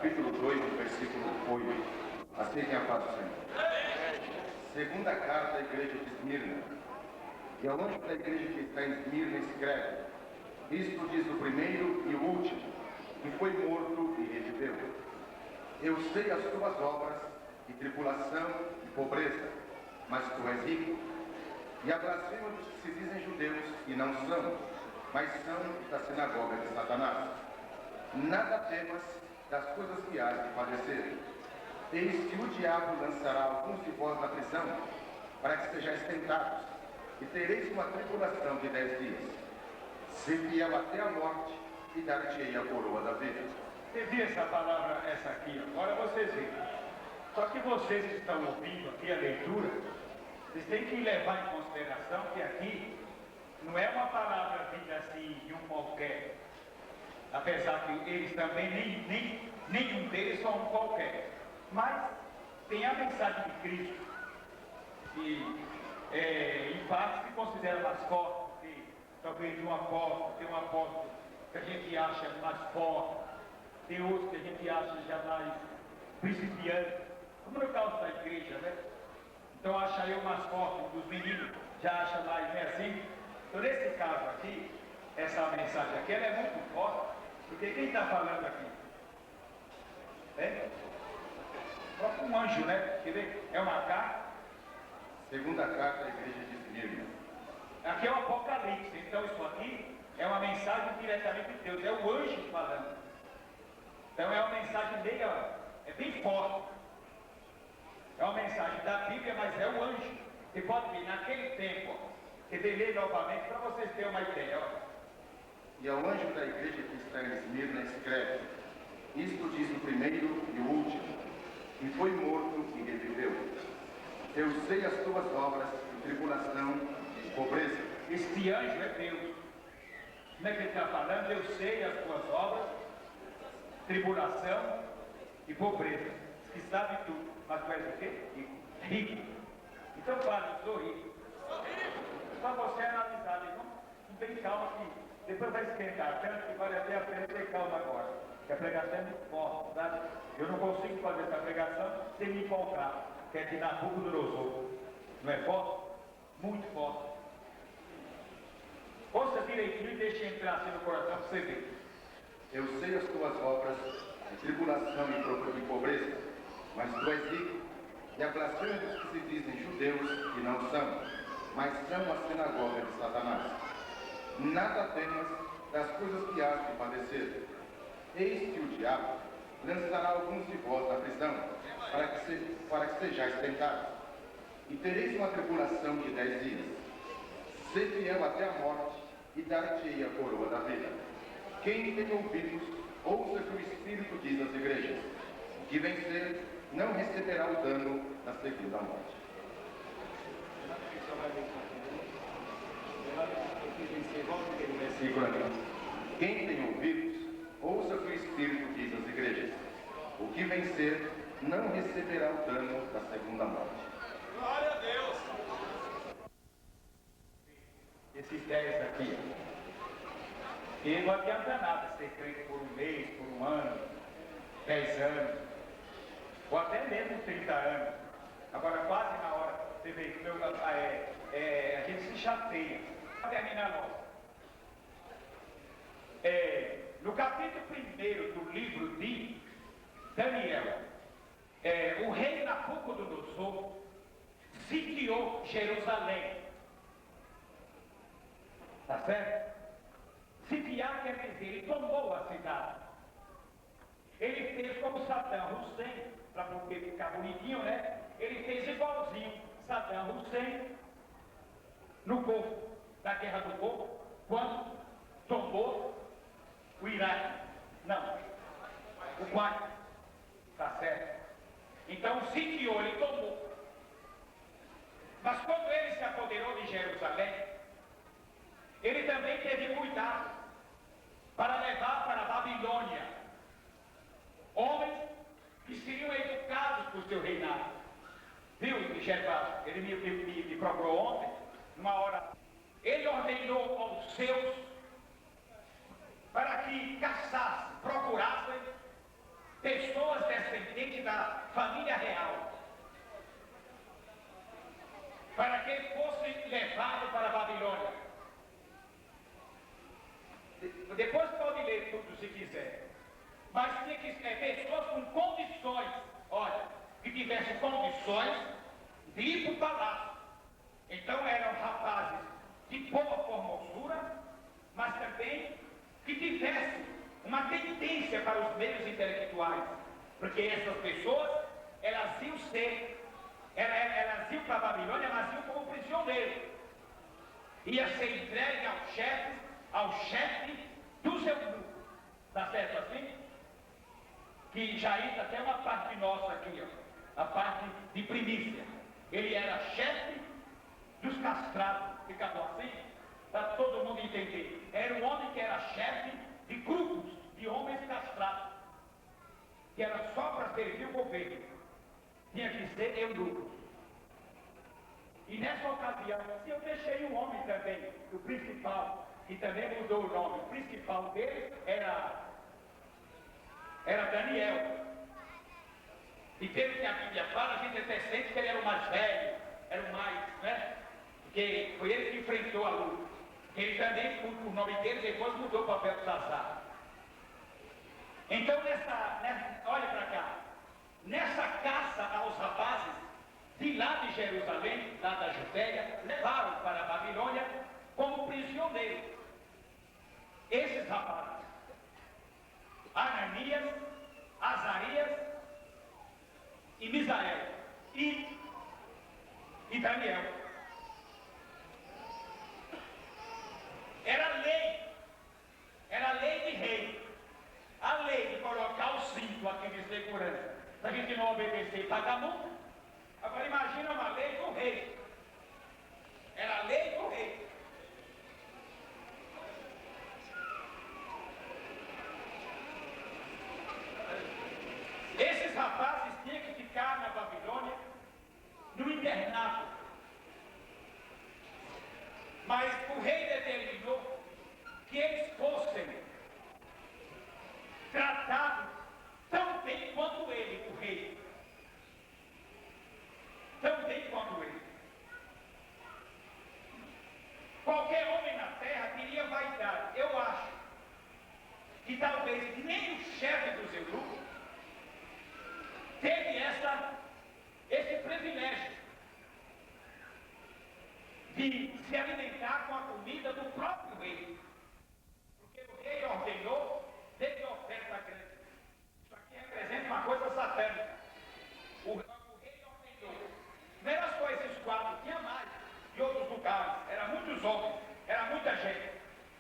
capítulo 2, no versículo 8. Aceitem a paz do Senhor. Segunda carta à igreja de Esmirna. E ao anjo da igreja que está em Esmirna escreve: isto diz o primeiro e o último, que foi morto e reviveu. Eu sei as tuas obras, e tribulação e pobreza, mas tu és rico. E a blasfêmia dos que se dizem judeus e não são, mas são da sinagoga de Satanás. Nada temas das coisas que hás de padecer. Eis que o diabo lançará alguns de vós na prisão, para que sejais tentados, e tereis uma tribulação de 10 dias. Se fiel até a morte, e dar-te-ei a coroa da vida. Você viu essa palavra, essa aqui? Agora vocês veem. Só que vocês que estão ouvindo aqui a leitura, vocês têm que levar em consideração que aqui não é uma palavra vinda assim de um qualquer. Apesar que eles também, nenhum deles são um qualquer. Mas tem a mensagem de Cristo. E em parte se considera mais forte, porque talvez de um apóstolo, tem um apóstolo que a gente acha mais forte, tem outros que a gente acha já mais principiante, como no caso da igreja, né? Então acha eu mais forte, dos meninos já acha mais, né, assim? Então nesse caso aqui, essa mensagem aqui, ela é muito forte, porque quem está falando aqui? Um anjo, né? Quer ver? É uma carta. Segunda carta à igreja de Esmirna. Aqui é o Apocalipse, então isso aqui é uma mensagem diretamente de Deus, é o anjo falando. Então é uma mensagem meio, é bem forte. É uma mensagem da Bíblia, mas é o anjo. Você pode ver naquele tempo, que eu ler novamente para vocês terem uma ideia. Ó. E ao anjo da igreja que está em Esmirna escreve: isto diz o primeiro e o último, que foi morto e reviveu. Eu sei as tuas obras de tribulação e pobreza. Este anjo é Deus. Como é que ele está falando? Eu sei as tuas obras, tribulação e pobreza. Que sabe tudo. Mas tu és o quê? Rico. Então fala, eu sou rico. Só você analisar, não tem calma aqui. Depois vai esquentar tanto que vale até a pena ter calma agora. Que a pregação é muito forte, sabe? Eu não consigo fazer essa pregação sem me encontrar. Que é de Nabucodonosor. Não é forte? Muito forte. Ouça direitinho e deixe entrar assim no coração para você ver. Eu sei as tuas obras de tribulação e pobreza, mas tu és rico, e a blasfêmia dos que se dizem judeus e não são, mas são a sinagoga de Satanás. Nada temas das coisas que hás de padecer. Eis que o diabo lançará alguns de vós na prisão, para que sejais tentados, e tereis uma tribulação de 10 dias. Sê fiel até a morte, e dar-te-ei a coroa da vida. Quem tem ouvidos, ouça o que o Espírito diz às igrejas. O que vencer não receberá o dano da segunda morte. Quem tem ouvidos, ouça o que o Espírito diz às igrejas. O que vencer não receberá o dano da segunda morte. Glória a Deus! Esses 10 aqui, e não adianta nada ser crente por um mês, por um ano, 10 anos, ou até mesmo 30 anos. Agora, quase na hora, você vê que a gente se chateia. Para terminar logo. No capítulo 1 do livro de Daniel, o rei Nabucodonosor sitiou Jerusalém. Tá certo? Sitiar quer dizer, ele tomou a cidade. Ele fez como Saddam Hussein, para porque ficar bonitinho, né? Ele fez igualzinho Saddam Hussein no Golfo, na Guerra do Golfo, quando tomou o Iraque. Não, o Kuwait. Tá certo? Então sitiou, ele tomou. Mas quando ele se apoderou de Jerusalém, ele também teve cuidado para levar para a Babilônia homens que seriam educados por seu reinado. Viu, Gervásio? Ele me procurou ontem, numa hora. Ele ordenou aos seus para que caçassem, procurassem pessoas descendentes da família real, para que ele fosse levado para a Babilônia. Depois pode ler tudo se quiser. Mas tinha que ser pessoas com condições, olha, que tivessem condições de ir para o palácio. Então eram rapazes de boa formosura, mas também que tivessem uma tendência para os meios intelectuais. Porque essas pessoas, elas iam para a Babilônia, mas iam como prisioneiros. Ia ser entregue ao chefe dos eunucos. Está certo assim? Que já entra até uma parte nossa aqui, ó, a parte de primícia. Ele era chefe dos castrados, ficava assim, para todo mundo entender. Era um homem que era chefe de grupos de homens castrados, que era só para servir o governo. Tinha que ser eunuco. E nessa ocasião, eu deixei um homem também, o principal, que também mudou o nome. O principal dele era Daniel. E pelo que a Bíblia fala, a gente até sente que ele era o mais velho, era o mais, né? Porque foi ele que enfrentou a luta. Ele também, o nome dele, depois mudou para Belsazar. Então, olha para cá, nessa caça aos rapazes, de lá de Jerusalém, lá da Judéia, levaram para a Babilônia como prisioneiros. Esses rapazes, Ananias, Azarias e Misael e Daniel. Era lei de rei, a lei de colocar o cinto aqui de segurança, se a gente não obedecer, paga multa. Agora imagina uma lei do rei, era a lei do rei. Esses rapazes tinham que ficar na Babilônia, no internato. Mas o rei determinou que eles fossem tratados tão bem quanto ele, o rei. Tão bem quanto ele. Qualquer homem na terra teria vaidade. Eu acho que talvez nem o chefe dos eunucos teve esse privilégio de se alimentar com a comida do próprio rei. Porque o rei ordenou, desde a oferta grande. Isso aqui representa uma coisa satânica. O rei ordenou. Não era só esses quatro, tinha mais de outros lugares. Eram muitos homens, era muita gente.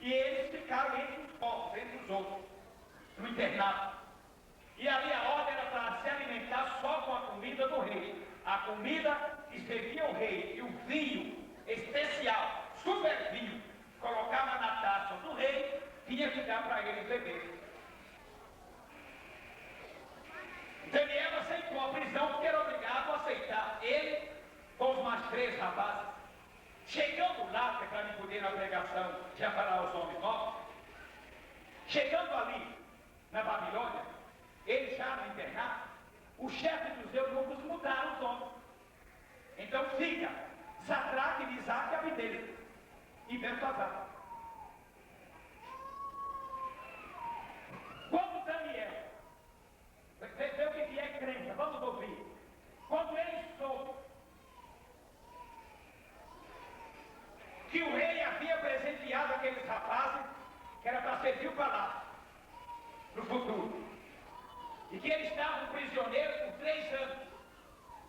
E eles ficaram entre os povos, entre os outros, no internato. E ali a ordem era para se alimentar só com a comida do rei. A comida que servia o rei e o vinho especial, super vinho, colocava na taça do rei, tinha que dar para eles beber. Daniel aceitou a prisão porque era obrigado a aceitar. Ele, com os mais 3 rapazes, chegando lá, que é para me poder na pregação já falar aos homens novos, chegando ali, na Babilônia, ele já no internato, o chefe dos eunucos mudaram os homens. Então fica Sadraque, Misaque e Abednego e Belsazar. Quando Daniel, vê o que é crença, vamos ouvir. Quando ele soube que o rei havia presenteado aqueles rapazes, que era para servir o palácio no futuro, e que eles estavam prisioneiros por 3 anos.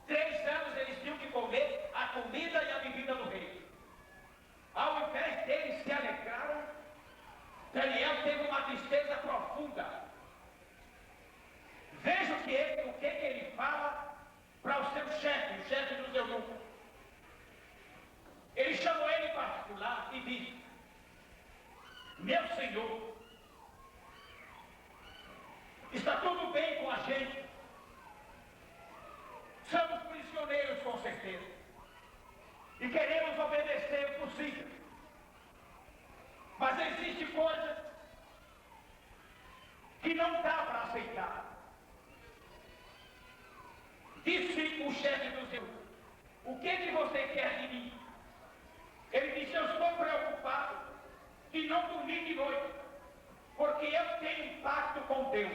3 anos eles tinham que comer a comida e a bebida do rei. Ao invés deles se alegraram, Daniel teve uma tristeza profunda. Veja o que ele fala para o seu chefe, o chefe dos eunucos. Ele chamou ele em particular e disse: meu senhor, está tudo bem com a gente. Somos prisioneiros com certeza. E queremos obedecer o possível. Mas existe coisas que não dá para aceitar. chefe do seu, o que você quer de mim? Ele disse, eu estou preocupado de não dormir de noite, porque eu tenho um pacto com Deus.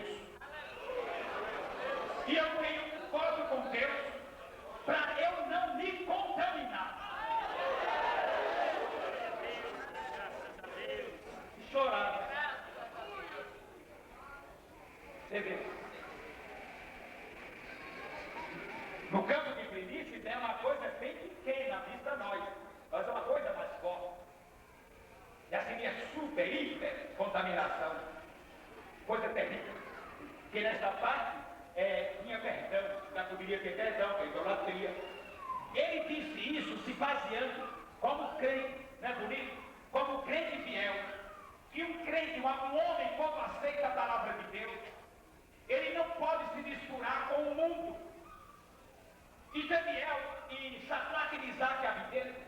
E eu tenho um pacto com Deus para eu não me contaminar. E chorar. Você vê. No campo de Vinícius é uma coisa bem pequena, vista nós, mas é uma coisa mais forte. E assim é super, hiper contaminação. Coisa terrível. Que nessa parte tinha perdão, já poderia ter perdão, que idolatria. Ele disse isso se baseando como crente, não é bonito? Como crente fiel. Que um crente, um homem, quando aceita a palavra de Deus, ele não pode se misturar com o mundo. E Daniel e Sadraque e Misaque e Abednego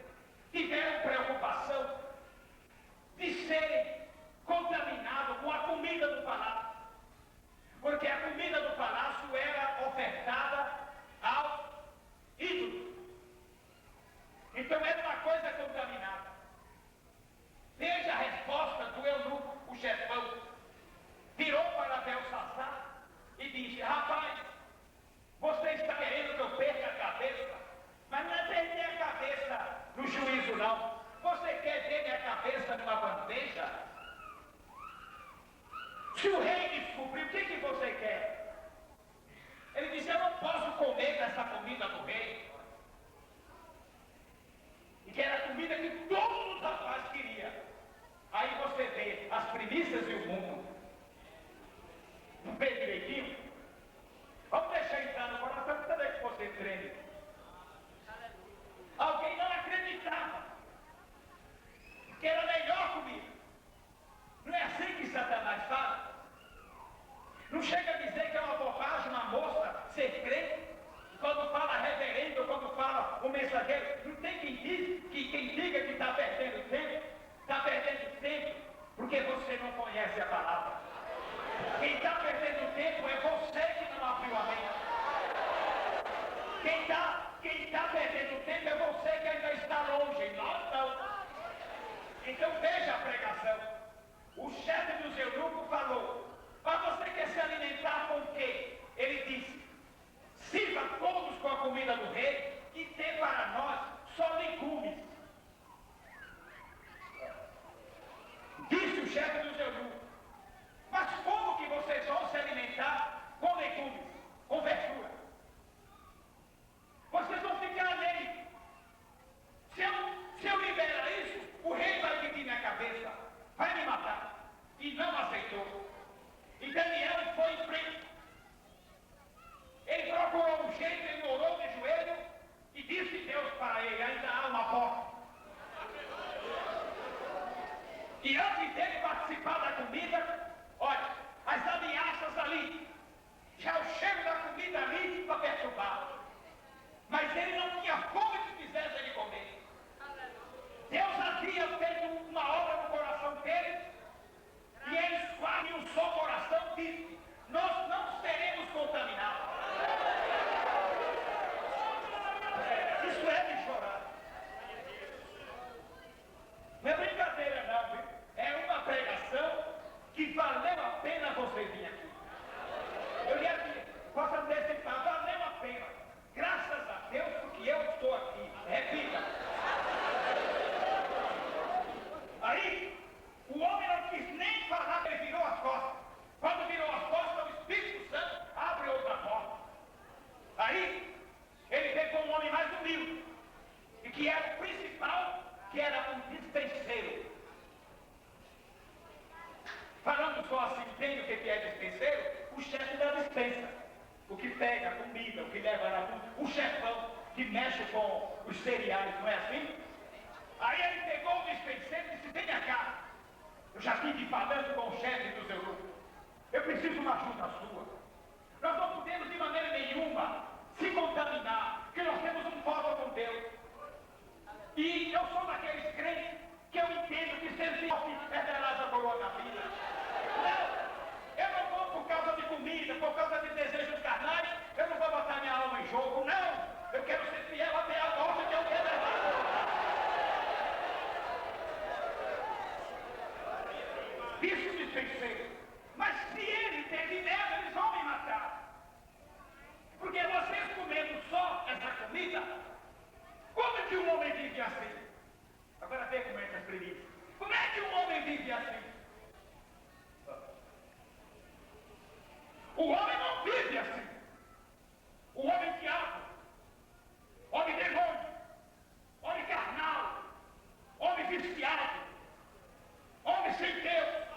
tiveram preocupação de serem contaminados com a comida do palácio. Porque a comida do palácio era ofertada ao ídolo. Então era uma coisa contaminada. Veja a resposta do eunuco, o chefão. Virou para Belsassar e disse, rapaz, você está querendo que eu perca a cabeça? Mas não é perder a cabeça no juízo, não. Você quer ver minha cabeça numa bandeja? Se o rei descobrir, o que você quer? Ele disse, eu não posso comer dessa comida do rei. E que era a comida que todos os rapazes queriam. Aí você vê as primícias e o mundo. Não vê direitinho? Vamos deixar entrar no coração, cada vez que você treme. Alguém não acreditava que era melhor comida. Não é assim que Satanás fala? Não chega a dizer que é uma bobagem uma moça ser crente? Quando fala reverendo, quando fala o mensageiro, não tem quem diga que está perdendo tempo. Está perdendo tempo porque você não conhece a palavra. Quem está perdendo tempo é você que não abriu a mente. Quem está perdendo tempo é você que ainda está longe, nós não. Então veja a pregação. O chefe dos eunucos falou, mas você quer se alimentar com o quê? Ele disse, sirva todos com a comida do rei e dê para nós só legumes. Disse o chefe dos eunucos, mas como que vocês vão se alimentar com legumes, com verdura? Vocês vão ficar nele. Se eu liberar isso, o rei vai pedir minha cabeça, vai me matar. E não aceitou. E Daniel foi em frente. Ele procurou um jeito, ele orou de joelho e disse Deus para ele, ainda há uma porta. E antes dele participar da comida, olha, as ameaças ali, já o cheiro da comida ali para perturbar. Mas ele não tinha fome que fizesse ele comer. Deus havia feito uma obra no coração dele, e ele suave o seu coração disse, nós não seremos contaminados. Isso é de chorar. Não é brincadeira não, viu? É uma pregação que valeu a pena você vir aqui. Eu lhe dizer, posso antecipar, valeu a pena. Graças a Deus porque eu estou aqui. Repita. Aí, o homem não quis nem falar, ele virou as costas. Quando virou as costas, o Espírito Santo abre outra porta. Aí, ele pegou um homem mais humilde, e que era o principal, que era um dispenseiro. Falando só assim, entende o que é dispenseiro? O chefe da dispensa. O que pega a comida, o que leva na comida. O chefão que mexe com os cereais, não é assim? Aí ele pegou o dispenseiro e disse, venha cá. Eu já estive falando com o chefe dos eunucos. Eu preciso de uma ajuda sua. Nós não podemos de maneira nenhuma se contaminar, porque nós temos um voto com Deus. E eu sou daqueles crentes que eu entendo que servir perderás a coroa da vida. Não, eu não vou por causa de comida, por causa de desejos carnais, eu não vou botar minha alma em jogo, não. Eu disse o dispenseiro, mas se ele teve medo, eles vão me matar. Porque vocês comendo só essa comida, como é que um homem vive assim? Agora vê como é que as premissas. Como é que um homem vive assim? O homem não vive assim. O homem diabo, homem demônio, homem carnal, homem viciado, homem sem Deus,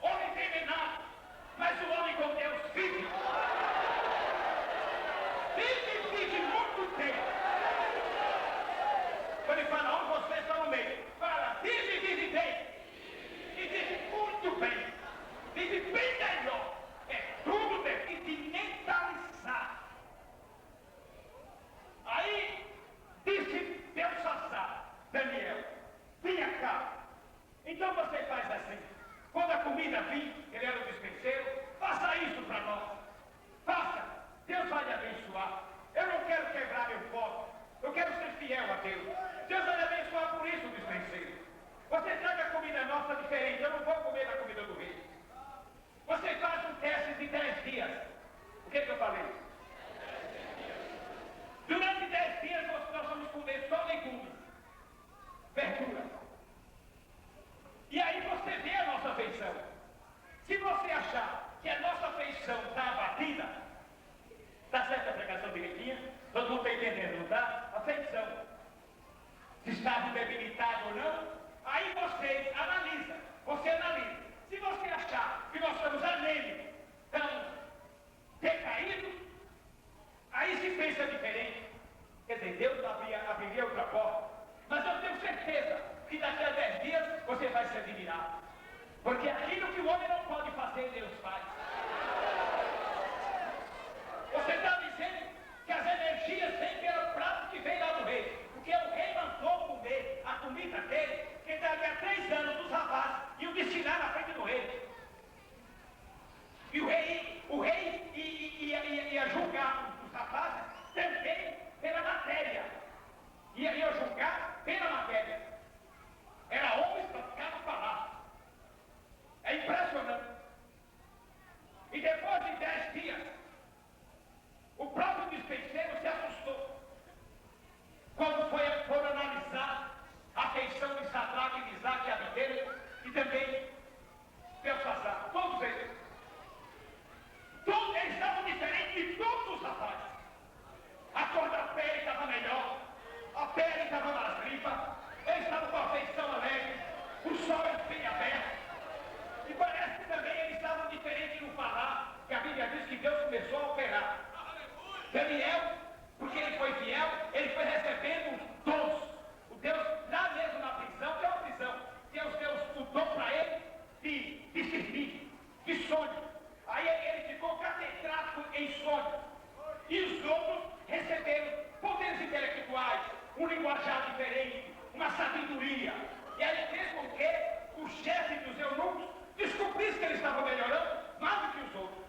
homem envenenado. Mas o homem com Deus vive. Vive muito tempo. Quando ele fala, onde você está no meio, fala, vive bem. E vive muito bem. Vive bem melhor. É tudo bem. E de mentalizar. Aí, disse Belsazar, Daniel, vinha cá. Então você faz assim. Quando a comida vir, ele era o dispenseiro, faça isso para nós. Faça. Deus vai lhe abençoar. Eu não quero quebrar meu foco. Eu quero ser fiel a Deus. Deus vai lhe abençoar por isso, dispenseiro. Você traga a comida nossa diferente. Eu não vou comer da comida do rei. Você faz um teste de 10 dias. O que eu falei? Durante 10 dias nós vamos comer só legumes, verdura. E aí você vê a nossa feição. Se você achar que a nossa feição está abatida, está certa a pregação direitinha? Todo mundo está entendendo, não está? A feição. Se está debilitado ou não, aí você analisa. Se você achar que nós estamos anêmicos, estamos decaídos, aí se pensa diferente. Quer dizer, Deus abriria outra porta. Mas eu tenho certeza que daqui a 10 dias você vai se admirar. Porque aquilo que o homem não pode fazer, Deus faz. Você está dizendo que as energias vêm pelo prato que vem lá do rei. Porque o rei mandou comer a comida dele, que dali a 3 anos os rapazes iam destinar na frente do rei. E o rei ia julgar os rapazes também pela matéria. Ia julgar pela matéria. Era homens para ficar no palácio. É impressionante. E depois de 10 dias, o próprio dispenseiro se assustou. Quando foram analisar a feição de Sadraque, Misaque e Abednego, e também Belsazar, todos eles. Todos eles estavam diferentes de todos os rapazes. A cor da pele estava melhor, a pele estava mais limpa, eles estavam com a feição alegre, os olhos bem abertos. E parece que também eles estavam diferentes no falar, que a Bíblia diz que Deus começou a operar. Daniel, porque ele foi fiel, ele foi recebendo dons. O Deus, lá mesmo na prisão, que é uma prisão, Deus deu o dom para ele de servir, de sonho. Aí ele ficou catedrático em sonho. E os outros receberam poderes intelectuais, um linguajar diferente, uma sabedoria. E aí fez com que o chefe dos eunucos descobrisse que ele estava melhorando mais do que os outros.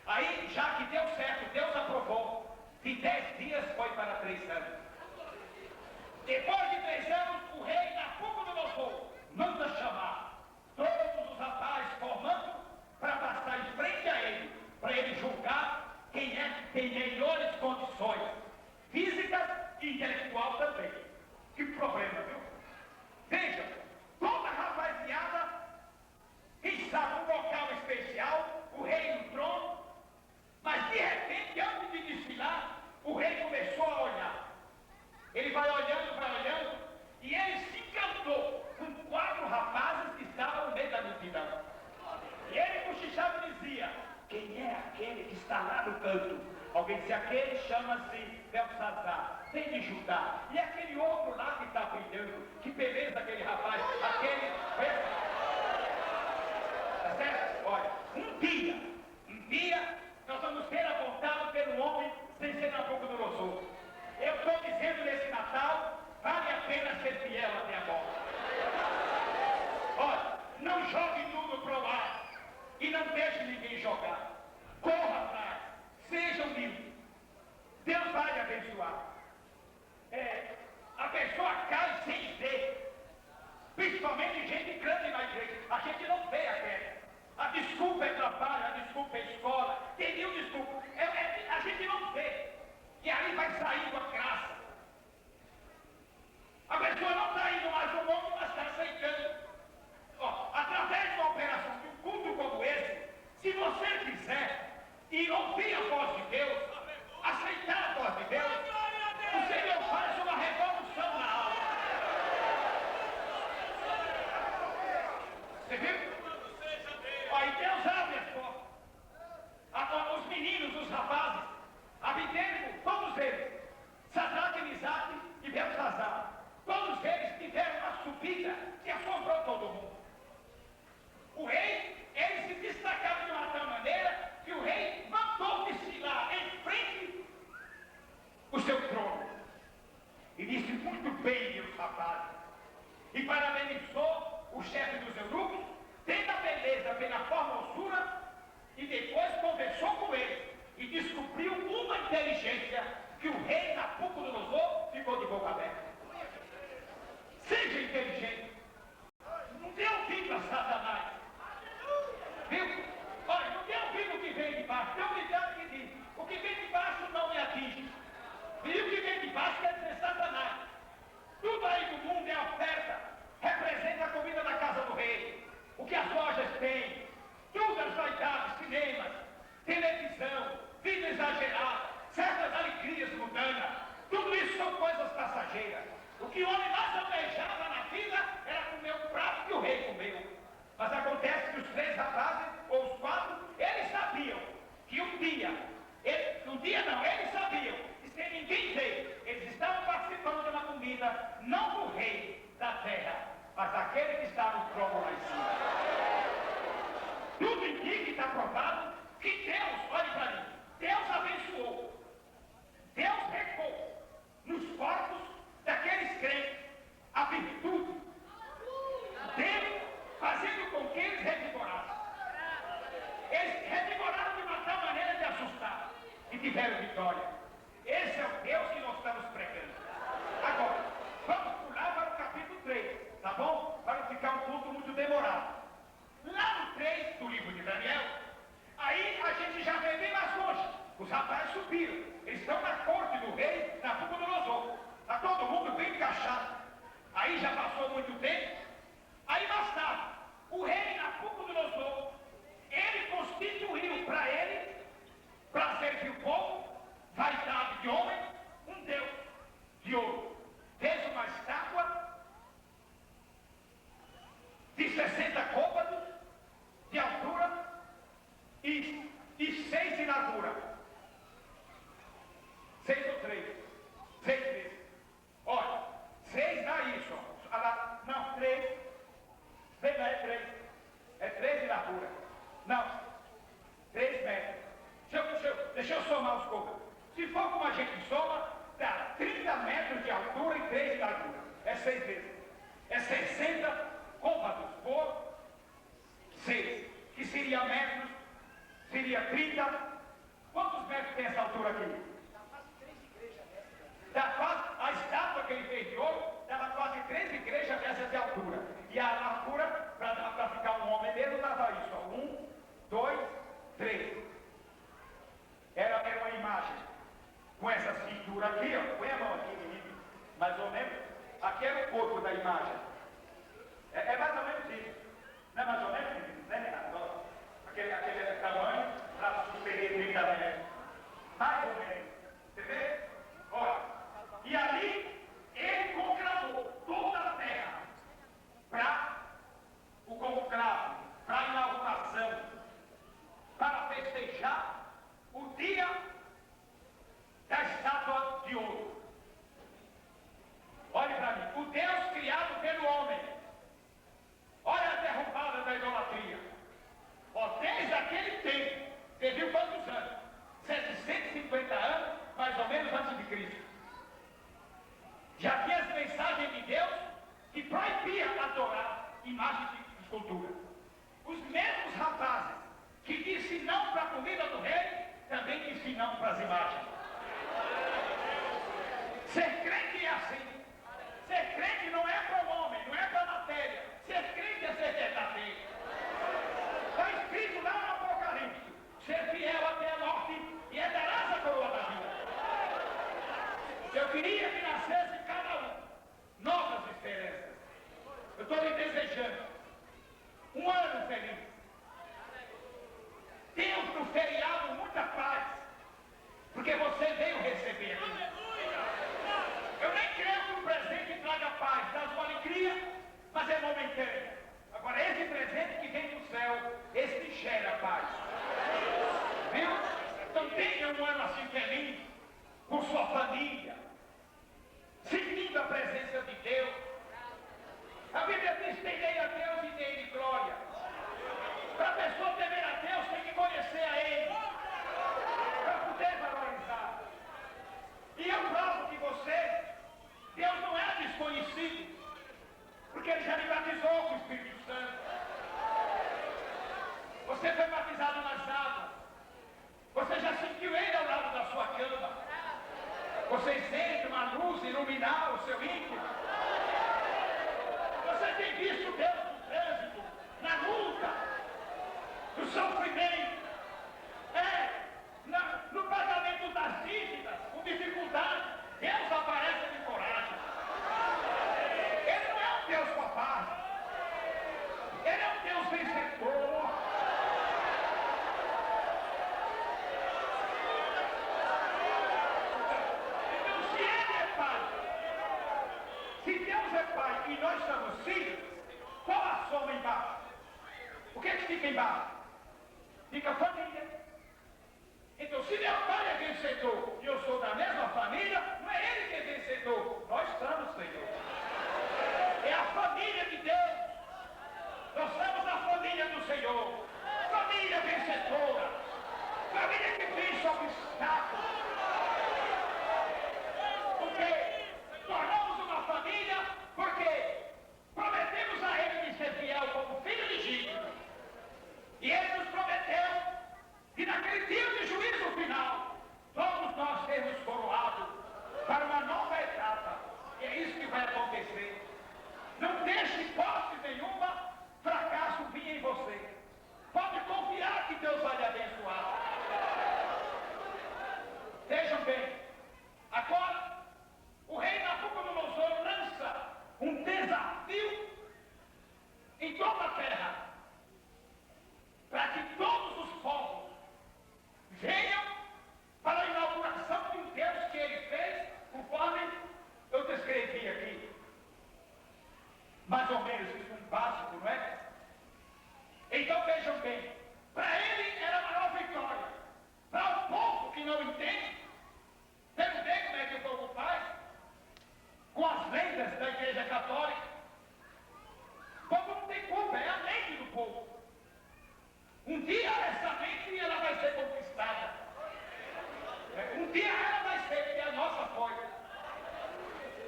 Aí, já que deu certo, Deus aprovou. De 10 dias foi para 3 anos. Depois de 3 anos, o rei Nabucodonosor manda chamar todos os rapazes formando para passar em frente a ele, para ele julgar quem é que tem melhores condições físicas e intelectual também. Que problema, viu? Veja, toda rapaziada que estava num local especial, o rei no trono, mas de repente, antes de desfilar, o rei começou a olhar. Ele vai olhando, e ele se encantou com 4 rapazes que estavam no meio da multidão. E ele cochichava e dizia, quem é aquele que está lá no canto? Alguém disse, aquele chama-se Belsazar, vem de Judá. E aquele outro lá que está brilhando, que beleza aquele rapaz, aquele... Tá certo? Olha, um dia, nós vamos ser apontados pelo homem sem ser Nabucodonosor. Eu estou dizendo nesse Natal, vale a pena ser fiel até a morte. Olha, não jogue tudo para o ar e não deixe ninguém jogar. Corra atrás, seja humilde. Deus vai lhe abençoar. A pessoa cai sem ver. principalmente gente grande na igreja. A gente não vê a queda. A desculpa é trabalho, a desculpa é escola, tem mil desculpas. A gente não vê. E aí vai saindo a graça. A pessoa não está indo mais ao monte, mas está aceitando. Ó, através de uma operação de um culto como esse, se você quiser e ouvir a voz de Deus, aceitar a voz de Deus, o Senhor faz uma revolução na alma. Você viu? Ó, e Deus abre as portas. Agora, os meninos, os rapazes, Abidênigo, todos eles, Sadraque, Misaque e Beltesazar, todos eles tiveram uma subida que assombrou todo mundo. O rei, eles se destacaram de uma tal maneira que o rei mandou desfilar em frente o seu trono. E disse: muito bem, meus rapazes. E parabenizou o chefe dos eunucos, tendo a beleza pela formosura, e depois conversou com ele e descobriu uma inteligência que o rei Nabucodonosor ficou de boca aberta. Seja inteligente. Não dê ouvido a Satanás. Viu? Olha, não dê ouvido o que vem de baixo. Tem um ditado que diz: o que vem de baixo não me atinge. E o que vem de baixo quer dizer Satanás. Tudo aí do mundo é oferta. Representa a comida da casa do rei. O que as lojas têm. Tudo as vaidades, cinemas, televisão, vida exagerada, certas alegrias mundanas. Tudo isso são coisas passageiras. O que o homem mais almejava na vida era comer o prato que o rei comeu. Mas acontece que os 3 rapazes, ou os 4, eles sabiam que eles sabiam, e sem ninguém ver, eles estavam participando de uma comida, não do rei da terra, mas daquele que está no trono lá em cima. Tudo indica e está provado que Deus, olhe para mim, Deus abençoou, Deus regou nos corpos daqueles crentes a virtude dele, fazendo com que eles revigorassem. Eles revigoraram de uma tal maneira de assustar e tiveram vitória. Esse é o Deus que nós estamos pregando. Agora, vamos pular para o capítulo 3, tá bom? Para não ficar um culto muito demorado. Lá no 3 do livro de Daniel, aí a gente já vê bem mais longe. Os rapazes subiram. Eles estão na corte do rei Nabucodonosor. Está todo mundo bem encaixado. Aí já passou muito tempo. Aí mais tarde, o rei Nabucodonosor, ele constituiu para ele, para servir o povo, vaidade de homem, um Deus de ouro. Fez uma estátua de 60 côvados de altura e 6 de largura. 6 ou 3? 6 vezes. Olha, 6 dá isso. Não, 3. Não é 3. É 3 de largura. Não. 3 metros. Deixa eu somar os côvados. Se for como a gente soma, dá 30 metros de altura e 3 de largura. É 6 vezes. É 60 côvados por 6. Que seria metros, seria 30. Quantos metros tem essa altura aqui? Dá quase, a estátua que ele fez de ouro, dava quase 3 igrejas dessas de altura. E a largura, para ficar um homem mesmo, dava isso. 1, 2, 3. Era uma imagem com essa cintura aqui, ó. Põe a mão aqui, menino. Mais ou menos. Aqui era o corpo da imagem. É mais ou menos isso. Não é mais ou menos, menino? Né, Renato? Aquele tamanho, para superar 30 metros. Mais ou menos. Você vê? Olha. E ali, ele conclamou toda a terra para o conclave, para a inauguração, para festejar o dia da estátua de ouro. Olhe para mim, o Deus criado pelo homem. Olha a derrubada da idolatria. Ó, desde aquele tempo, você viu quantos anos? 750 anos, mais ou menos, antes de Cristo. Já tinha as mensagens de Deus que proibia adorar imagens de escultura. Os mesmos rapazes que disse não para a comida do rei, também disse não para as imagens. Ser crente é assim. Ser crente não é para o homem, não é para a matéria. com sua família, sentindo a presença de Deus. A Bíblia diz: temei a Deus e dei-lhe glória. Para a pessoa temer a Deus, tem que conhecer a Ele, para poder valorizar. E eu provo que você, Deus não é desconhecido, porque Ele já lhe batizou com o Espírito Santo. Você foi batizado nas águas. Você já sentiu Ele ao lado da sua cama. Você sente uma luz iluminar o seu íntimo. Você tem visto Deus no trânsito, na luta, no sofrimento, no pagamento das dívidas, com dificuldade. Deus aparece de coragem. Ele não é um Deus covarde. Ele é um Deus vencedor. Então, se Ele é Pai, se Deus é Pai e nós somos filhos, qual a soma embaixo? O que é que fica embaixo? Fica família. Então, se meu pai é vencedor e eu sou da mesma família, não é ele que é vencedor, nós somos, Senhor. É a família de Deus. Nós somos a família do Senhor. Família vencedora. Família que vence obstáculos. Porque tornamos uma família porque prometemos a Ele de ser fiel como filho legítimo. E Ele nos prometeu que naquele dia de juízo final, todos nós sermos coroados para uma nova etapa. E é isso que vai acontecer. Não deixe hipótese nenhuma fracasso vir em você. Pode confiar que Deus vai lhe abençoar. Vejam bem, agora o rei Nabucodonosor lança um desafio em toda a terra, para que todos os povos venham para a inauguração de um Deus que ele fez, conforme eu descrevi aqui. Mais ou menos isso, um básico, não é? Então vejam bem, para ele era a maior vitória. Para o povo que não entende, vejam bem como é que o povo faz, com as lendas da Igreja Católica. O povo não tem culpa, é a mente do povo. Um dia essa mente ela vai ser conquistada. Um dia ela vai ser, porque a nossa foi.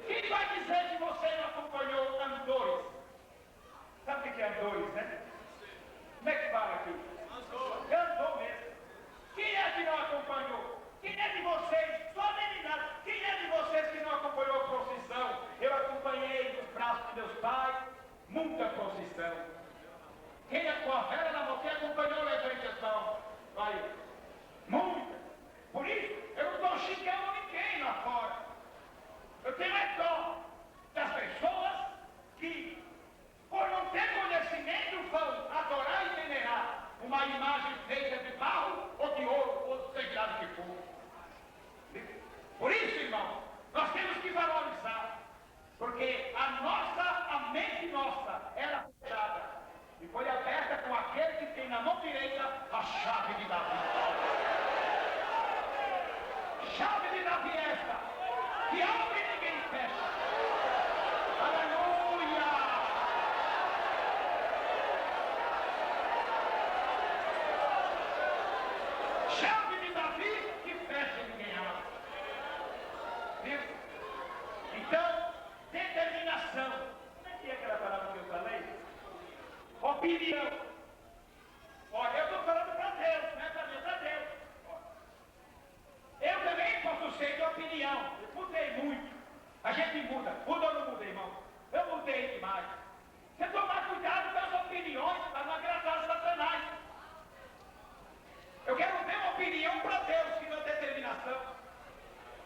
Quem vai dizer que você não acompanhou Andores? Sabe o que é Andores, né? Como é que fala aqui? Andou mesmo. Quem é que não acompanhou? Quem é de vocês? Só meninada. Quem é de vocês que não acompanhou a procissão? Eu acompanhei nos braços de meus pais muita procissão. Quem é com a vela na mão? Quem acompanhou a evangelização? Vai. Muita. Por isso, eu não estou xingando ninguém lá fora. Eu tenho dó das pessoas que, por não ter conhecimento, vão adorar e venerar uma imagem feita de barro ou de ouro, ou sei lá do que for. Por isso, irmão, nós temos que valorizar, porque a mente nossa era fechada e foi aberta com aquele que tem na mão direita a chave de Davi. Chave de Davi esta, que abre e ninguém fecha. Aleluia! Chave de Davi que fecha e ninguém abre. Viu? Então, determinação. Como é que é aquela palavra que eu falei? Opinião. Olha, eu estou falando para Deus, não é para mim, é para Deus. Eu também posso ser de opinião. Eu mudei muito. A gente muda. Muda ou não muda, irmão? Eu mudei demais. Você tomar cuidado com as opiniões para não agradar Satanás. Eu quero ver uma opinião para Deus, que não é determinação.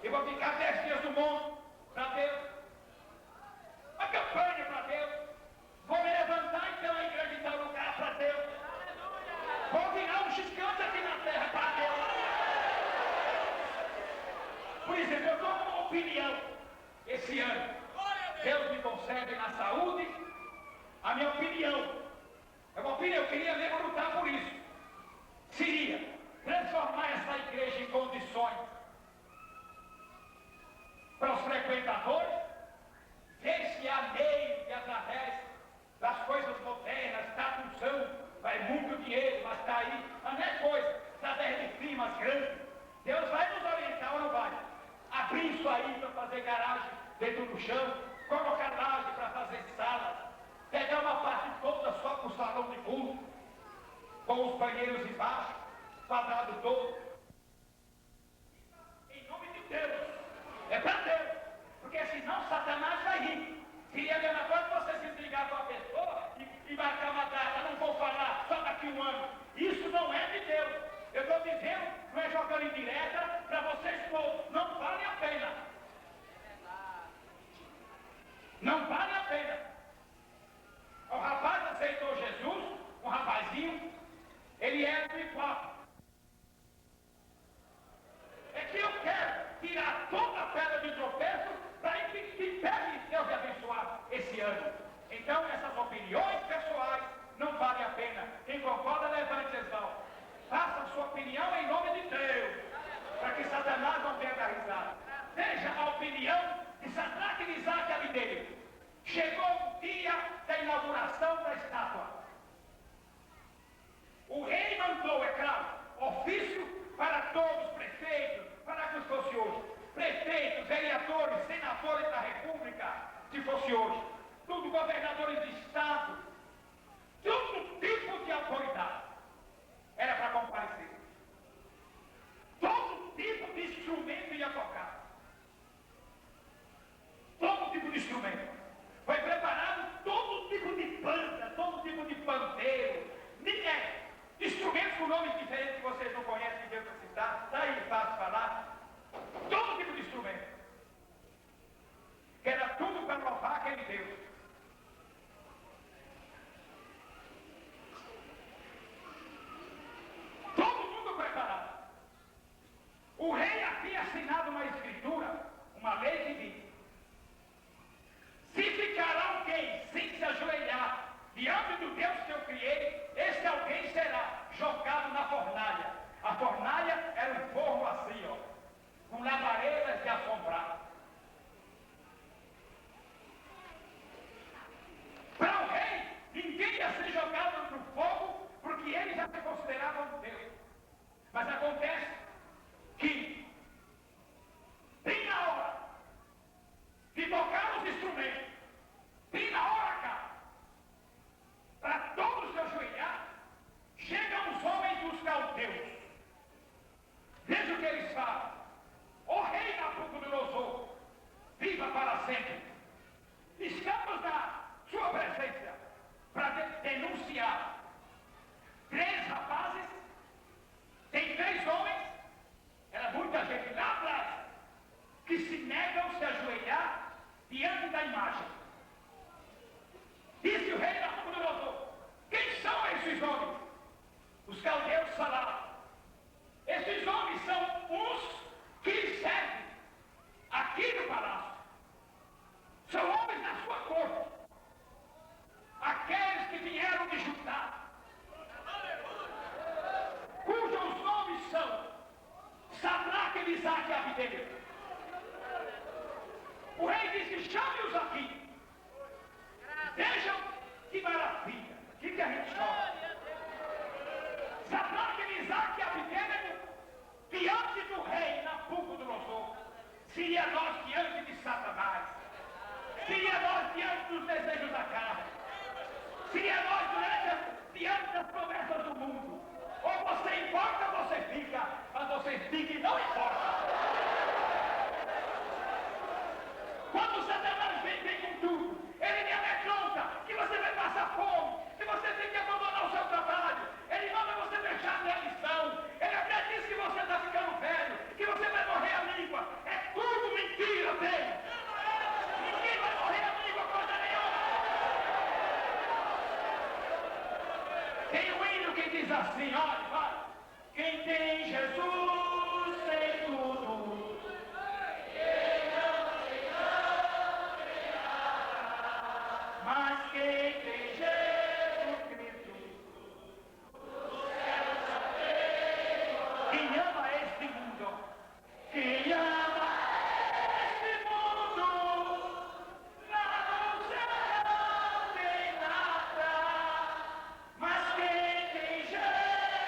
Eu vou ficar 10 dias no mundo para Deus. Uma campanha para Deus. Vou me levantar então a igreja em tal lugar para Deus. Vou virar um gigante aqui na terra para Deus. Por exemplo, eu dou uma opinião esse ano. Deus me concede na saúde a minha opinião. É uma opinião, eu queria mesmo lutar por isso. Seria transformar essa igreja em condições está aí, a mesma coisa, através de firmas grandes. Deus vai nos orientar ou não vai? Abrir isso aí para fazer garagem dentro do chão, colocar laje para fazer salas, pegar uma parte toda só para o salão de culto, com os banheiros embaixo, quadrado todo. Em nome de Deus, é para Deus, porque senão Satanás vai rir. Seria a mesma coisa você se ligar com a pessoa e marcar uma data, não vou falar, só daqui um ano. Isso não é de Deus. Eu estou dizendo, não é jogando em direta para vocês todos, não vale a pena. Não vale a pena. O rapaz aceitou Jesus, um rapazinho, ele era do igual. É que eu quero tirar toda a pedra de tropeço para que pegue Deus de abençoar esse ano. Então, essas opiniões pessoais não valem a pena. Quem concorda, levante as mãos. Faça a sua opinião em nome de Deus, para que Satanás não venha dar risada. Veja a opinião de Sadraque, Misaque e Abednego. Chegou o dia da inauguração da estátua. O rei mandou, é claro, ofício para todos os prefeitos, para que fosse hoje. Prefeitos, vereadores, senadores da República, se fosse hoje. Tudo governadores de estado, todo tipo de autoridade era para comparecer. Todo tipo de instrumento ia tocar. Todo tipo de instrumento. Foi preparado todo tipo de banda, todo tipo de pandeiro, instrumentos com nomes diferentes que vocês não conhecem, que Deus vai citar, está aí fácil falar. Todo tipo de instrumento. Que era tudo para louvar aquele Deus. Todo mundo preparado. O rei havia assinado uma escritura, uma lei que diz: se ficar alguém sem se ajoelhar diante do Deus que eu criei, esse alguém será jogado na fornalha. A fornalha era um forno assim, ó, com labaredas de assombrar. Para o rei, ninguém ia ser jogado no fogo, porque ele já se considerava um Deus. Mas acontece que, bem na hora de tocar os instrumentos, bem na hora, cara, para todos se ajoelhar, chegam os homens dos caldeus. Veja o que eles falam. O rei Nabucodonosor, viva para sempre. Estamos na sua presença para denunciar 3 rapazes, tem 3 homens, era muita gente lá atrás, que se negam a se ajoelhar diante da imagem. Disse o rei Nabucodonosor: quem são esses homens? Os caldeus falaram: esses homens são uns que servem aqui no palácio. São homens da sua corte. Aqueles que vieram de Judá, cujos nomes são Sadraque, Misaque e Abednego. O rei disse: chame-os aqui. Vejam que maravilha. O que a gente chama? Sadraque, Misaque e Abednego diante do rei Nabucodonosor. Seria nós diante de Satanás. Seria nós diante dos desejos da carne. Seria nós diante das promessas do mundo. Ou você importa ou você fica. Mas você fica e não importa. Quando Satanás vem com tudo, ele lhe amedronta que você vai passar fome, que você tem que abandonar o seu trabalho. Ele manda você deixar a lição. Ele até diz que você está ficando velho, que você vai morrer a língua. É tudo mentira dele. Ninguém vai morrer a língua, coisa nenhuma. Tem um hino que diz assim, olha, vai. Quem tem Jesus tem tudo. Mas quem tem Jesus Cristo, quem ama este mundo, quem ama este mundo, lá no céu não tem nada. Mas quem tem Jesus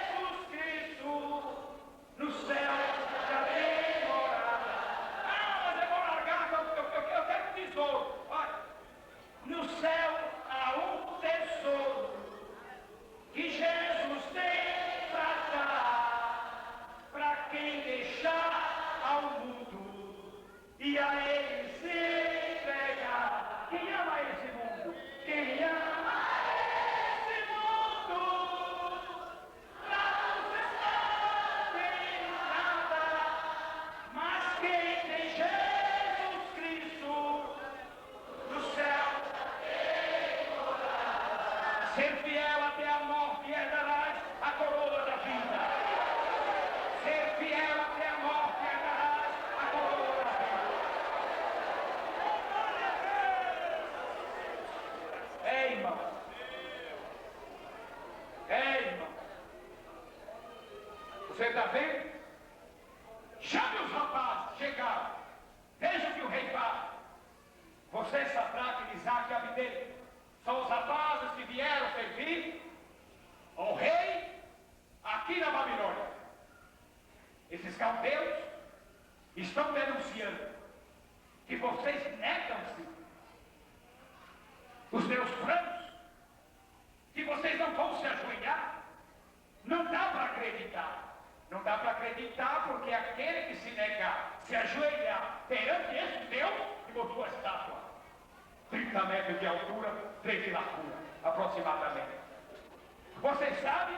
Você está vendo? Chame os rapazes, chegaram. Veja o que o rei faz. Você, Sadraque, Misaque e Abednego, são os rapazes que vieram servir ao rei aqui na Babilônia. Esses caldeus estão denunciando que vocês negam-se os meus planos, que vocês não vão se ajoelhar. Não dá para acreditar. Não dá para acreditar porque aquele que se negar, se ajoelhar perante esse Deus que botou a estátua, 30 metros de altura, 3 de largura, aproximadamente. Vocês sabem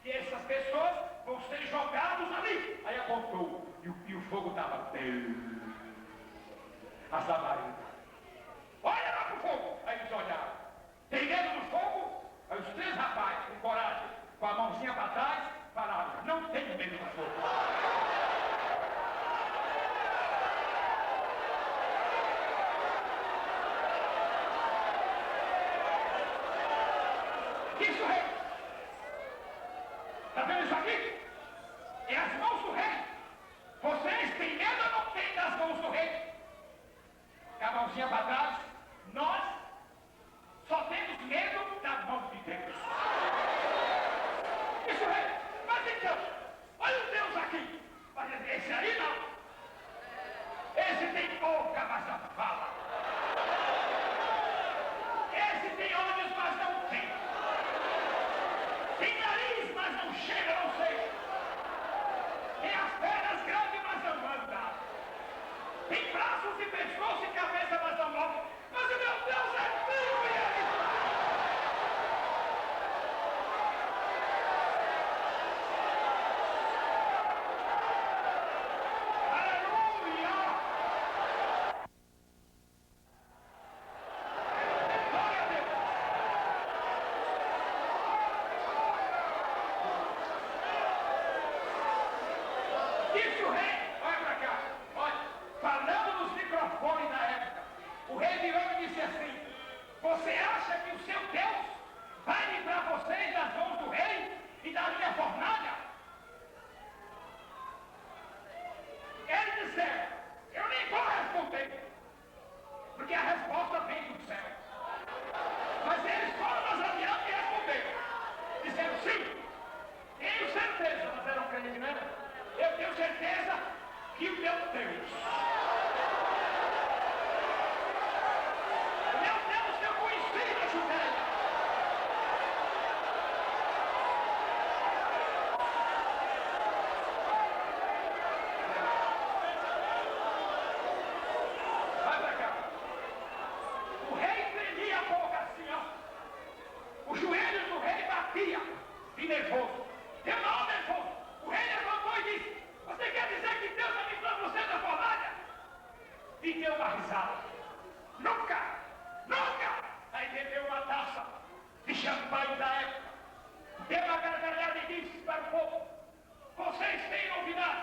que essas pessoas vão ser jogados ali. Aí apontou, e o fogo estava as labaredas. Olha lá pro fogo. Aí eles olharam. Tem medo do fogo? Aí os 3 rapazes, com coragem, com a mãozinha para trás, falaram: não tenho medo do fogo. Isso, rei! Está vendo isso aqui? É as mãos do rei. Vocês têm medo ou não têm das mãos do rei? Com a mãozinha para trás, nós só temos medo das mãos de Deus. Isso, rei! Mas então, olha o Deus aqui. Mas esse aí não. Esse tem boca, mas não fala. Esse tem olhos, mas não tem. Tem nariz, mas não chega, não sei. Tem as pernas grandes, mas não anda. Tem braços e pescoço e cabeça, mas não move. Mas o meu Deus é vivo e ele... Aleluia! Glória a Deus! Disse o rei, olha pra cá, olha, falando nos microfones da época, o rei virou e disse assim: você acha que o seu Deus vai livrar vocês das mãos do rei e da minha fornalha? Eles disseram: eu nem vou responder, porque a resposta vem do céu. Mas eles foram mais adiante e responderam. Disseram: sim, tenho certeza, mas eram crentes, né? Eu tenho certeza que o meu Deus, que eu conheci na Judéia, vai pra cá. O rei tremia a boca assim, ó. Os joelhos do rei batia de nervoso. Deu mal nervoso. O rei levantou e disse: você quer dizer que Deus vai livrar você da fornalha? E deu uma risada. Nunca! Nunca! Aí bebeu uma taça de champanhe da época. Deu uma gargalhada e disse para o povo: vocês têm novidade.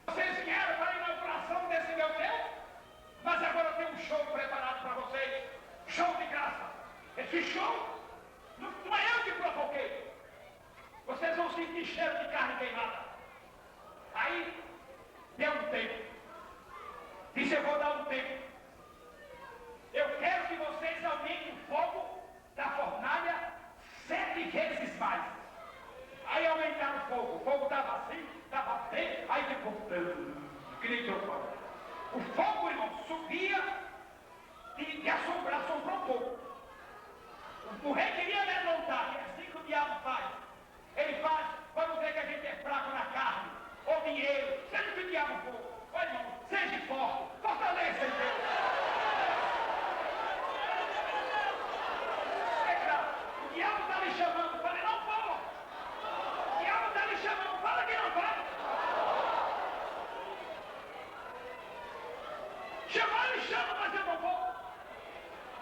Vocês vieram para a inauguração desse meu Deus? Mas agora tem um show preparado para vocês. Show de graça. Esse show não é eu que provoquei. Vocês vão sentir cheiro de carne queimada. Aí deu um tempo. Disse: eu vou dar um tempo. Eu quero que vocês aumentem o fogo da fornalha 7 vezes mais. Aí aumentaram o fogo. O fogo estava assim, estava bem, aí ficou que nem trovão. O fogo, irmão, subia e assombrou um pouco. O rei queria levantar, e é assim que o diabo faz. Ele faz quando vê que a gente é fraco na carne, ou dinheiro, seja o que o diabo for. Olha, irmão, seja forte, fortaleça em Deus. É claro, o diabo está lhe chamando, fala: não vou. O diabo está lhe chamando, fala que não vai. Chamar, ele chama, mas eu não vou.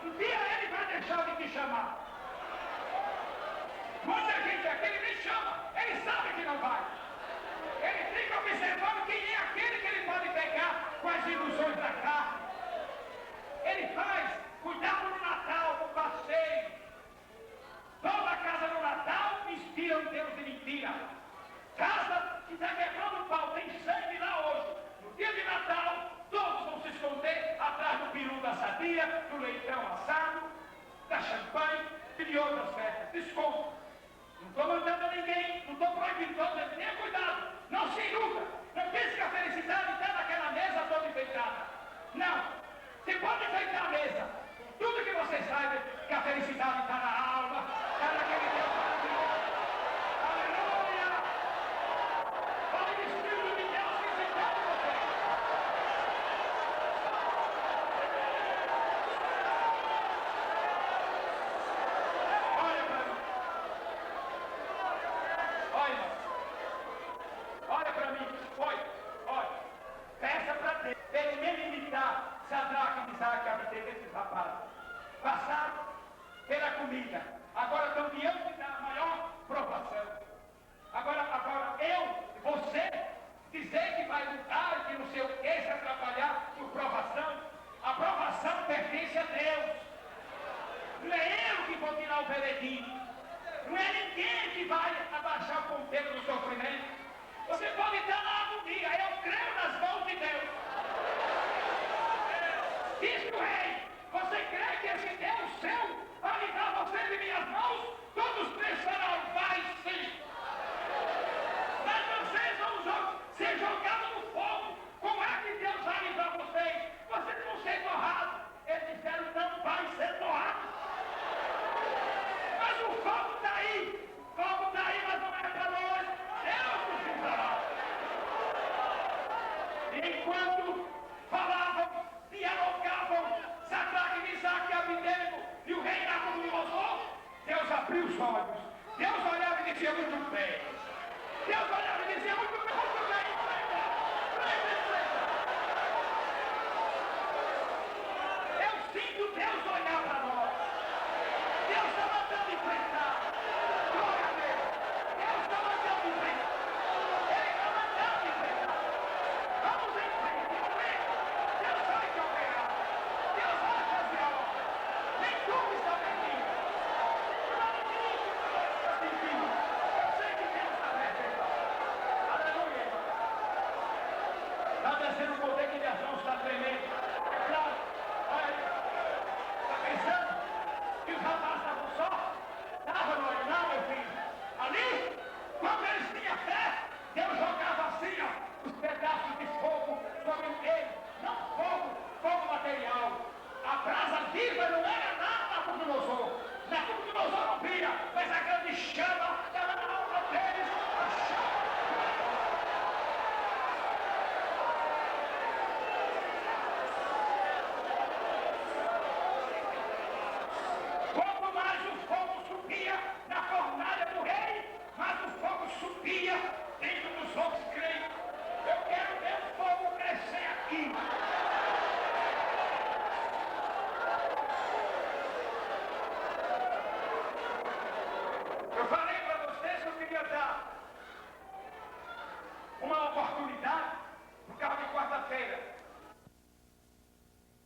Um dia ele vai deixar de te chamar. Muita gente aqui, ele nem chama, ele sabe que não vai. Ele fica observando quem é aquele que ele pode pegar com as ilusões da carne. Ele faz cuidado no Natal, no passeio. Toda casa no Natal inspira um Deus de mentira. Casa que do leitão assado, da champanhe e de outras festas. Desconto. Não estou mandando a ninguém, não estou proibindo, estou dizendo, tenha cuidado, não se iluda. Não pense que a felicidade está naquela mesa toda enfeitada. Não. Você pode enfeitar a mesa. Tudo que você saiba que a felicidade está na alma, está naquele Deus maravilhoso. Aleluia! Olha o Espírito de Deus visitando você. Olha para mim. Olha. Olha para mim. Olha. Peça para Deus. Ele me imitar. Sadraque, Misaque, Abednego, esses rapazes. Passaram pela comida. Agora estão diante da maior provação. Agora você, dizer que vai lutar, que não sei o que, se atrapalhar por provação. A provação pertence a Deus. Não é eu que vou tirar o veredito. Não é ninguém que vai abaixar o ponteiro do sofrimento. Você pode estar na agonia. Eu creio nas mãos de Deus. Diz o rei, você crê que esse Deus seu vai livrar você de minhas mãos? Todos pensarão, vai sim. Mas vocês vão ser jogados no fogo. Como é que Deus vai livrar vocês? Vocês vão ser torrados. Eles disseram, não vai ser torrado. Mas o fogo está aí. O fogo está aí, mas não é para nós. Deus nos livrará. Enquanto falavam, dialogavam, Sadraque, Misaque e Abednego e o rei Nabucodonosor, Deus abriu os olhos. Deus olhava e dizia, muito bem. Deus olhava e dizia, muito bem, enfrenta. Eu sinto Deus olhar para nós. Deus está mandando enfrentar. Glória a Deus. Deus está mandando enfrentar. Ele está mandando enfrentar. Vamos em frente. Deus vai te operar. Deus vai fazer a obra. Nem tudo está perdido. Não é inimigo. Eu sei que Deus está perdido. Aleluia, irmão. Está descendo o poder que minhas mãos está tremendo. Claro. Olha aí. Está pensando que os rapazes estavam só? Estavam, não, meu filho. Ali, quando eles tinham fé, Deus jogava assim, ó, os pedaços de fogo sobre eles. Não fogo material. A brasa viva não era nada Nabucodonosor. Nabucodonosor não via, mas a grande chama estava na alma deles. A chama. Quanto mais o fogo subia na fornalha do rei, mais o fogo subia dentro dos outros crentes. Eu quero ver o fogo crescer aqui. Eu falei para vocês que eu queria dar uma oportunidade no carro de quarta-feira.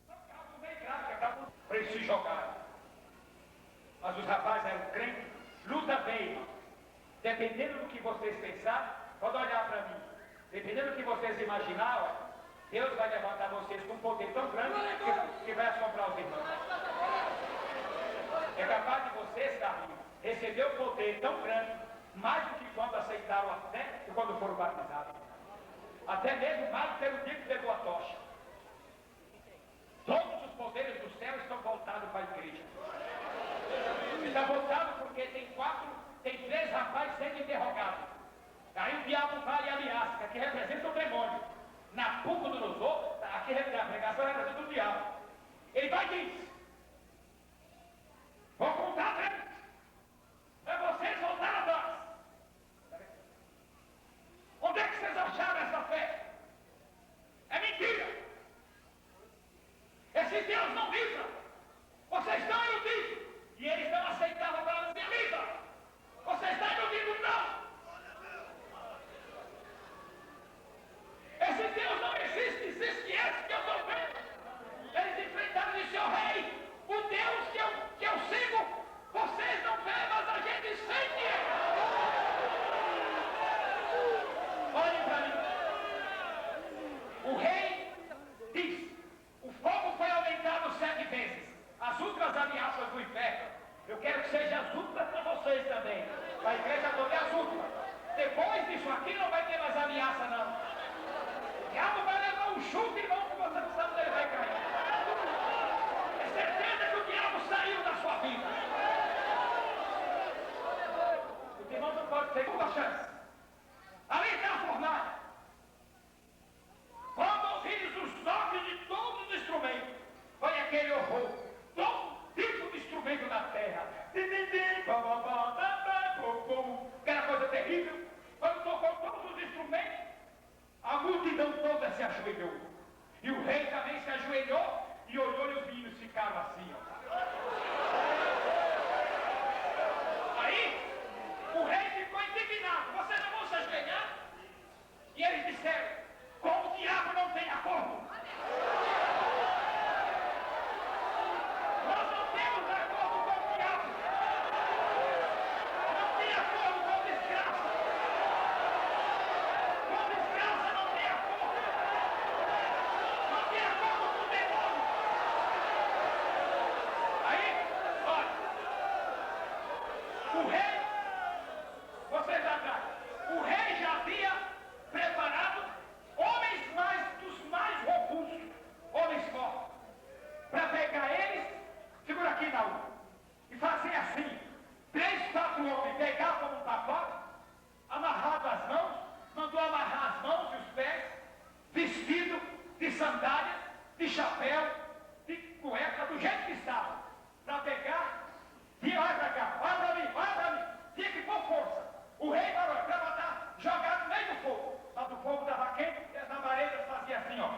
No carro do meio gráfico, para eles se jogarem. Mas os rapazes eram crentes, luta bem, irmão. Dependendo do que vocês pensarem, pode olhar para mim. Dependendo do que vocês imaginarem, Deus vai levantar vocês com um poder tão grande que vai assombrar os irmãos. É capaz de vocês, Carlinhos, receber um poder tão grande, mais do que quando aceitaram a fé e quando foram batizados. Até mesmo mais pelo dia que pegou a tocha. Todos os poderes do céu estão voltados para a igreja. Está voltado porque tem 3 rapazes sendo interrogados. Aí o diabo vai e ameaça, que representa o demônio. Nabucodonosor, aqui a pregação representa o diabo. Ele vai e diz, vou contar 3. Para vocês voltar atrás. Onde é que vocês acharam essa fé? É mentira. Esse Deus não livra. Vocês estão iludidos. E eles não aceitavam para dizer livra. Vocês estão iludidos, não. Esse Deus não existe, existe esse que eu estou vendo. Eles enfrentaram e disseram, rei, o Deus que eu sigo, vocês não veem, mas a gente sente ele. Olhem para mim. O rei diz, o fogo foi aumentado 7 vezes. A igreja toda é as últimas. Depois disso aqui não vai ter mais ameaça, não. O diabo vai levar um chute, irmão, que você não sabe onde ele vai cair. É certeza que o diabo saiu da sua vida. Os irmãos não podem ter uma chance. Ali está a fornalha. Quando ouvires os toques de todos os instrumentos, foi aquele horror. Todo tipo de instrumento da terra. Aquela coisa terrível. Quando tocou todos os instrumentos, a multidão toda se ajoelhou. E o rei também se ajoelhou e olhou e os meninos ficaram assim, ó. Aí, o rei ficou indignado. Vocês não vão se ajoelhar? E eles disseram, com o diabo não tem acordo. Nós não temos acordo com o diabo. Não tem acordo com desgraça. Com desgraça não tem acordo. Não tem acordo com o demônio. Aí, olha, o rei, vocês atrás, o rei já havia preparado homens dos mais robustos, homens fortes, para pegar eles, segura aqui na rua, e fazer assim, 3, 4 homens, pegar como um pacote, amarrado as mãos, mandou amarrar as mãos e os pés, vestido de sandália, de chapéu, de cueca, do jeito que estava, para pegar, e olha para cá, olha para mim, tinha que pôr força. O rei parou para botar, jogar no meio do fogo. Mas o fogo estava quente e as labaredas faziam assim, ó.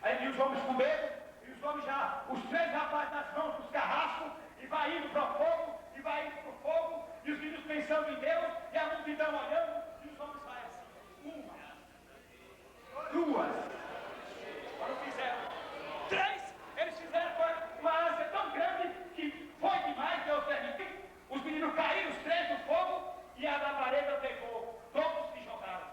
Aí os homens com medo, e os homens já, os 3 rapazes nas mãos dos carrascos, e vai indo para o fogo, e vai indo para o fogo, e os meninos pensando em Deus, e a multidão olhando, e os homens saem assim. 1, 2. Quando fizeram 3, eles fizeram uma ânsia tão grande que foi demais, Deus permitiu. Os meninos caíram, os 3 no fogo, e a labareda pegou. Todos se jogaram.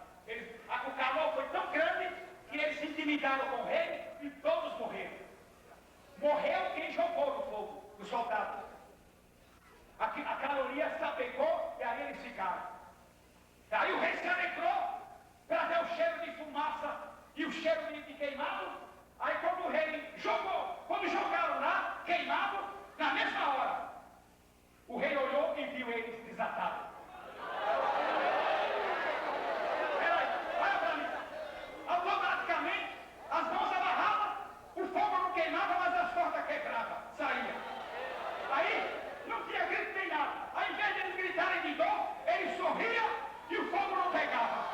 O calor foi tão grande que eles se intimidaram com o rei e todos morreram. Morreu quem jogou no fogo, os soldados. A caloria se apegou e aí eles ficaram. Aí o rei se alegrou para ver o cheiro de fumaça e o cheiro de queimado. Aí quando o rei jogou, quando jogaram lá, queimado, na mesma hora, o rei olhou e viu eles desatados. Peraí, olha para mim. Automaticamente, as mãos amarravam, o fogo não queimava, mas as cordas quebravam, saía. Aí, não tinha grito nem nada. Ao invés de eles gritarem de dor, eles sorriam e o fogo não pegava.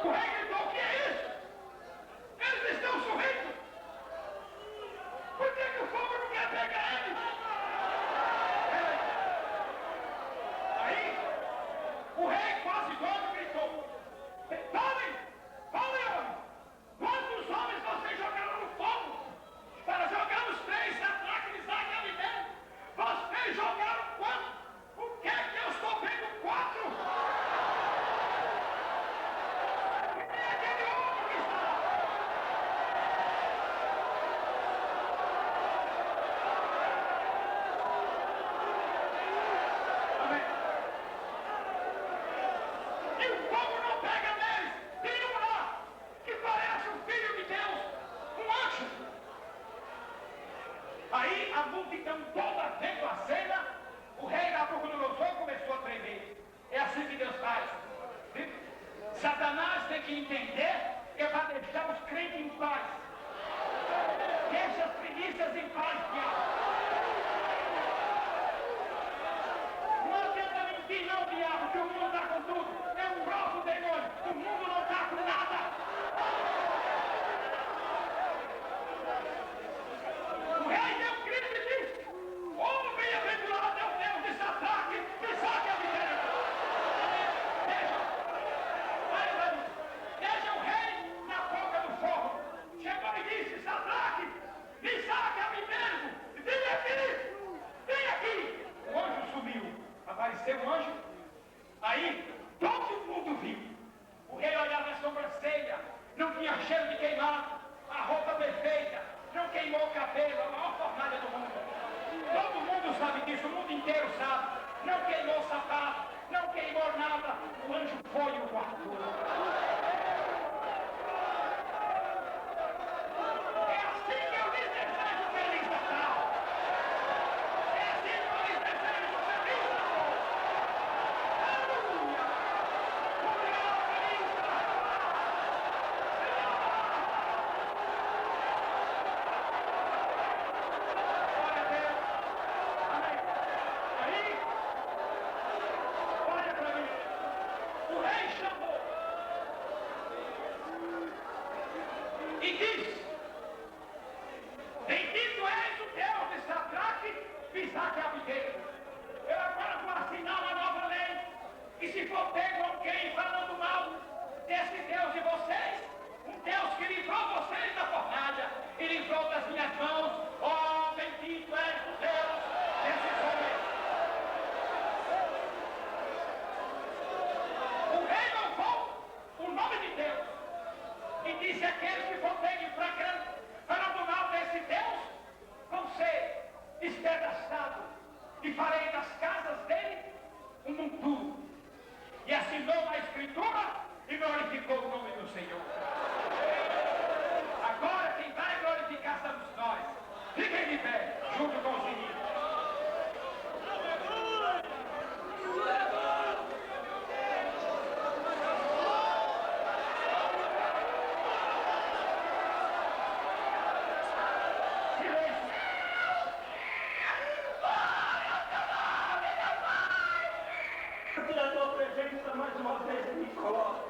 O rei gritou, o que é isso? Eles estão sorrindo. Por que o fogo não quer pegar eles? Aí, o rei quase doido gritou, falem, homem! Quantos homens vocês jogaram no fogo? Para jogar os 3, Sadraque, Misaque e Abednego. Vocês jogaram quantos? O que é que eu estou vendo? 4? E aquele homem que está lá? Amém. E o fogo não pega neles. Tem um lá que parece um filho de Deus, um anjo. Aí a multidão toda vendo a cena, o rei Nabucodonosor começou a tremer. É assim que Deus faz. Satanás tem que entender que é para deixar os crentes em paz. Deixa as primícias em paz, diabo. Não adianta mentir não, diabo, que o mundo está com tudo. É um próprio demônio. O mundo não está com nada. O rei deu um grito e disse, oh, bem-aventurado é o Deus de Sadraque, Misaque e Abednego. Deixa o rei na boca do fogo. Chegou e disse, Sadraque, Misaque e Abednego, por nada, o anjo foi e o guardou. É assim que eu lhes desejo Feliz Natal. É assim que eu lhes desejo Feliz Natal. Aleluia! Obrigado, Feliz Natal! Glória a Deus! Amém! Aí, olha para mim. O rei chamou e disse: bendito és o Deus de Sadraque, Misaque e Abdenego. Eu agora vou assinar uma nova lei. E se for pego alguém falando mal desse Deus de vocês, um Deus que livrou vocês da fornalha e livrou das minhas mãos, ó, bendito és o Deus desses homens. O rei louvou o nome de Deus e disse: aqueles que for pego em flagrante falando mal desse Deus vão ser despedaçados e farei das casas dele um monturo. E assinou na escritura e glorificou o nome do Senhor. Agora quem vai glorificar somos nós. Fiquem de pé, junto com os meninos. Silêncio! Da tua presença mais uma vez me coloco.